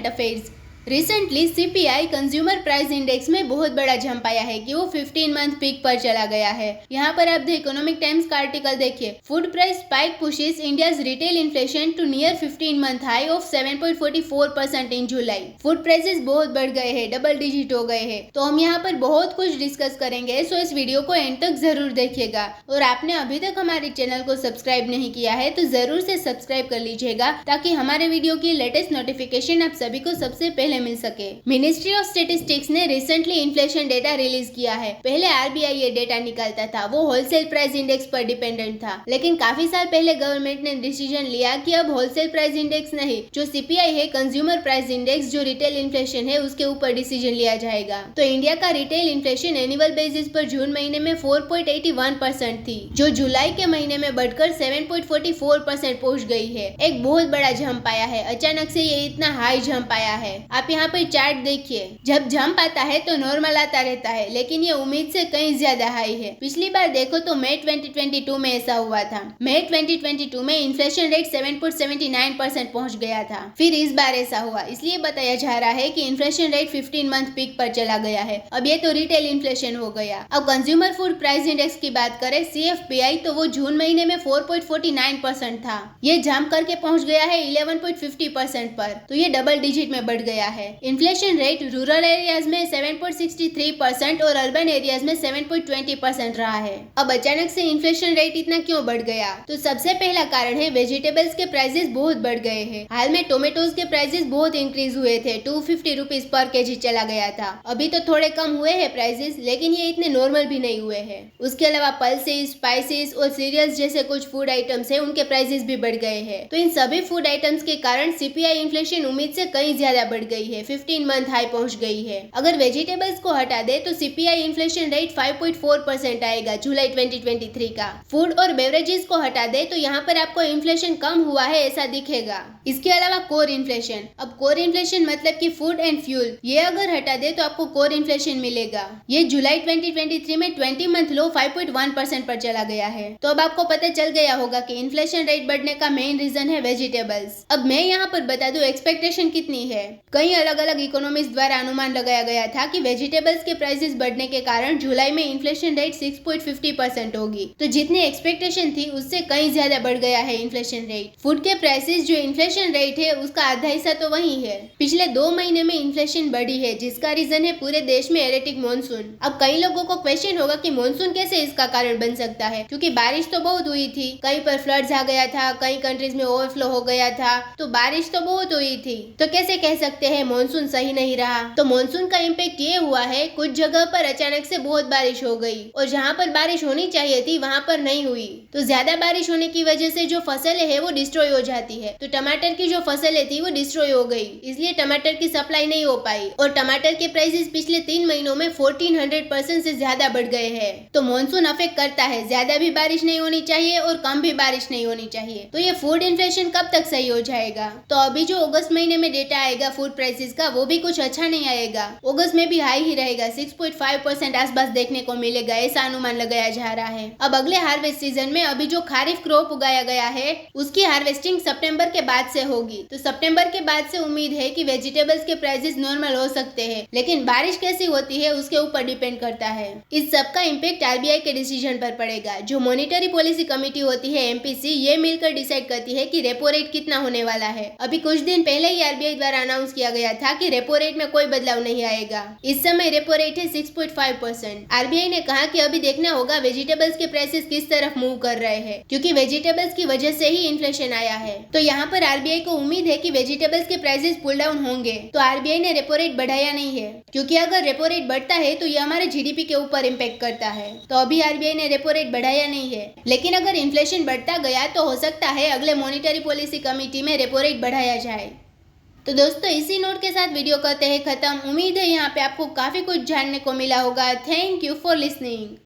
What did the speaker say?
Current affairs. Recently CPI consumer price index में बहुत बड़ा जंप आया है कि वो 15 मंथ पीक पर चला गया है। यहाँ पर आप द इकोनॉमिक टाइम्स का आर्टिकल देखिए। Food price spike pushes India's retail inflation to near 15 month high of 7.44% in July. Food prices बहुत बढ़ गए हैं, डबल डिजिट हो गए हैं। तो हम यहाँ पर बहुत कुछ डिस्कस करेंगे, सो इस वीडियो को एंड तक जरूर देखिएगा। और आपने अभी तक हमारे चैनल को सब्सक्राइब नहीं किया है तो जरूर से सब्सक्राइब कर लीजिएगा, ताकि हमारे वीडियो की लेटेस्ट नोटिफिकेशन आप सभी को सबसे पहले मिल सके। मिनिस्ट्री ऑफ स्टेटिस्टिक्स ने रिसेंटली इन्फ्लेशन डेटा रिलीज किया है। पहले आरबीआई ये डेटा निकालता था, वो होलसेल प्राइस इंडेक्स पर डिपेंडेंट था, लेकिन काफी साल पहले गवर्नमेंट ने डिसीजन लिया कि अब होलसेल प्राइस इंडेक्स नहीं, जो सीपीआई है कंज्यूमर प्राइस इंडेक्स, जो रिटेल इन्फ्लेशन है उसके ऊपर डिसीजन लिया जाएगा। तो इंडिया का रिटेल इन्फ्लेशन एनुअल बेसिस पर जून महीने में 4.81% थी, जो जुलाई के महीने में बढ़कर 7.44% पहुंच गई है। एक बहुत बड़ा जंप आया है, अचानक से ये इतना हाई जंप आया है। आप यहाँ पर चार्ट देखिए, जब जंप आता है तो नॉर्मल आता रहता है, लेकिन ये उम्मीद से कहीं ज्यादा हाई है। पिछली बार देखो तो मई 2022 में ऐसा हुआ था। मई 2022 में इन्फ्लेशन रेट 7.79% पहुंच गया था। फिर इस बार ऐसा हुआ, इसलिए बताया जा रहा है कि इन्फ्लेशन रेट 15 मंथ पीक पर चला गया है। अब ये तो रिटेल इन्फ्लेशन हो गया। अब कंज्यूमर फूड प्राइस इंडेक्स की बात करें, सीएफपीआई, तो वो जून महीने में 4.49% था। ये जंप करके पहुंच गया है 11.50% पर, तो ये डबल डिजिट में बढ़ गया है। इन्फ्लेशन रेट रूरल एरियाज में 7.63% और अर्बन एरियाज में 7.20% रहा है। अब अचानक से इन्फ्लेशन रेट इतना क्यों बढ़ गया? तो सबसे पहला कारण है वेजिटेबल्स के प्राइसेस बहुत बढ़ गए हैं। हाल में टोमेटोज के प्राइसेस बहुत इंक्रीज हुए थे, 250 रुपीज पर केजी चला गया था। अभी तो थोड़े कम हुए हैं प्राइसेस, लेकिन ये इतने नॉर्मल भी नहीं हुए हैं। उसके अलावा पल्सेस, स्पाइसेस और सीरियल्स जैसे कुछ फूड आइटम्स है, उनके प्राइसेस भी बढ़ गए हैं। तो इन सभी फूड आइटम्स के कारण सीपीआई इन्फ्लेशन उम्मीद से कहीं ज्यादा बढ़ गई है, 15 मंथ हाई पहुंच गई है। अगर वेजिटेबल्स को हटा दे तो सीपीआई इन्फ्लेशन रेट 5.4% आएगा जुलाई 2023 का। फूड और बेवरेजेस को हटा दे तो यहाँ पर आपको इन्फ्लेशन कम हुआ है ऐसा दिखेगा। इसके अलावा कोर इन्फ्लेशन, अब कोर इन्फ्लेशन मतलब कि फूड एंड फ्यूल, ये अगर हटा दे तो आपको कोर इन्फ्लेशन मिलेगा। ये जुलाई 2023 में 20 मंथ लो 5.1% पर चला गया है। तो अब आपको पता चल गया होगा कि इन्फ्लेशन रेट बढ़ने का मेन रीजन है वेजिटेबल्स। अब मैं यहाँ पर बता दूं एक्सपेक्टेशन कितनी है। कई अलग अलग इकोनॉमिस्ट द्वारा अनुमान लगाया गया था कि वेजिटेबल्स के प्राइसेस बढ़ने के कारण जुलाई में इन्फ्लेशन रेट 6.50% होगी। तो जितनी एक्सपेक्टेशन थी उससे कहीं ज्यादा बढ़ गया है इन्फ्लेशन रेट। फूड के प्राइसेस जो इन्फ्लेशन रेट है उसका आधा हिस्सा तो वही है। पिछले 2 महीने में इन्फ्लेशन बढ़ी है, जिसका रीजन है पूरे देश में एरेटिक मॉनसून। अब कई लोगों को क्वेश्चन होगा कि मॉनसून कैसे इसका कारण बन सकता है, क्योंकि बारिश तो बहुत हुई थी, कहीं पर फ्लड्स आ गया था, कई कंट्रीज में ओवरफ्लो हो गया था, तो बारिश तो बहुत हुई थी, तो कैसे कह सकते हैं मॉनसून सही नहीं रहा? तो मॉनसून का इम्पैक्ट ये हुआ है, कुछ जगह पर अचानक से बहुत बारिश हो गई और जहाँ पर बारिश होनी चाहिए थी वहाँ पर नहीं हुई। तो ज्यादा बारिश होने की वजह से जो फसलें है वो डिस्ट्रॉय हो जाती है। तो टमाटर की जो फसलें थी वो डिस्ट्रॉय हो गई, इसलिए टमाटर की सप्लाई नहीं हो पाई और टमाटर के प्राइसेस पिछले 3 महीनों में 1400% से ज्यादा बढ़ गए हैं। तो मॉनसून अफेक्ट करता है, ज्यादा भी बारिश नहीं होनी चाहिए और कम भी बारिश नहीं होनी चाहिए। तो ये फूड इन्फ्लेशन कब तक सही हो जाएगा? तो अभी जो अगस्त महीने में डेटा आएगा फूड प्राइसेस का, वो भी कुछ अच्छा नहीं आएगा। अगस्त में भी हाई ही रहेगा, 6.5% आसपास देखने को मिलेगा, ऐसा अनुमान लगाया जा रहा है। अब अगले हार्वेस्ट सीजन में अभी जो खारिफ क्रॉप उगाया गया है उसकी हार्वेस्टिंग सितंबर के बाद से होगी। तो सितंबर के बाद से उम्मीद है कि वेजिटेबल्स के प्राइसेस नॉर्मल हो सकते हैं, लेकिन बारिश कैसी होती है उसके ऊपर डिपेंड करता है। इस सब का इम्पैक्ट आरबीआई के डिसीजन पर पड़ेगा। जो मॉनिटरी पॉलिसी कमेटी होती है एमपीसी, ये मिलकर डिसाइड करती है कि रेपो रेट कितना होने वाला है। अभी कुछ दिन पहले ही आरबीआई द्वारा अनाउंस किया गया था कि रेपो रेट में कोई बदलाव नहीं आएगा। इस समय रेपो रेट है 6.5%। आरबीआई ने कहा कि अभी देखना होगा वेजिटेबल्स के प्राइसेस किस तरफ मूव कर रहे हैं, क्योंकि वेजिटेबल्स की वजह से ही इन्फ्लेशन आया है। तो यहाँ पर आरबीआई को उम्मीद है कि वेजिटेबल्स के प्राइसेस पुल डाउन होंगे। तो आरबीआई ने रेपो रेट बढ़ाया नहीं है, क्योंकि अगर रेपो रेट बढ़ता है तो ये हमारे जीडीपी के ऊपर इम्पैक्ट करता है। तो अभी आरबीआई ने रेपो रेट बढ़ाया नहीं है, लेकिन अगर इन्फ्लेशन बढ़ता गया तो हो सकता है अगले मॉनिटरी पॉलिसी कमेटी में रेपो रेट बढ़ाया जाए। तो दोस्तों इसी नोट के साथ वीडियो करते हैं खत्म। उम्मीद है यहाँ पे आपको काफी कुछ जानने को मिला होगा। Thank you for listening.